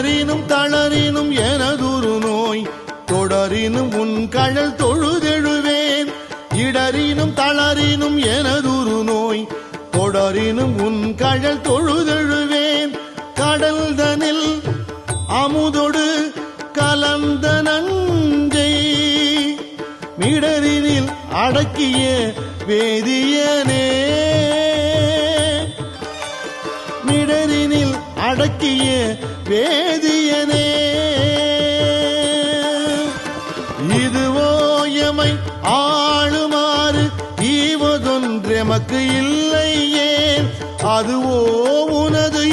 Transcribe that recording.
இடறினும் தளறினும் எனதுரு நோய் தொடரினும் உன் கழல் தொழுதெழுவேன். இடறினும் தளரினும் எனதுரு நோய் தொடரினும் உன் கழல் தொழுதெழுவேன். கடல் தனில் அமுதொடு கலந்த நஞ்சை மிடரினில் அடக்கிய வேதியனே. மிடரினில் அடக்கிய வேதியனே. இதுவோ எமை ஆளுமாறு ஈவதொன்றெமக்கு இல்லையே. அதுவோ உனது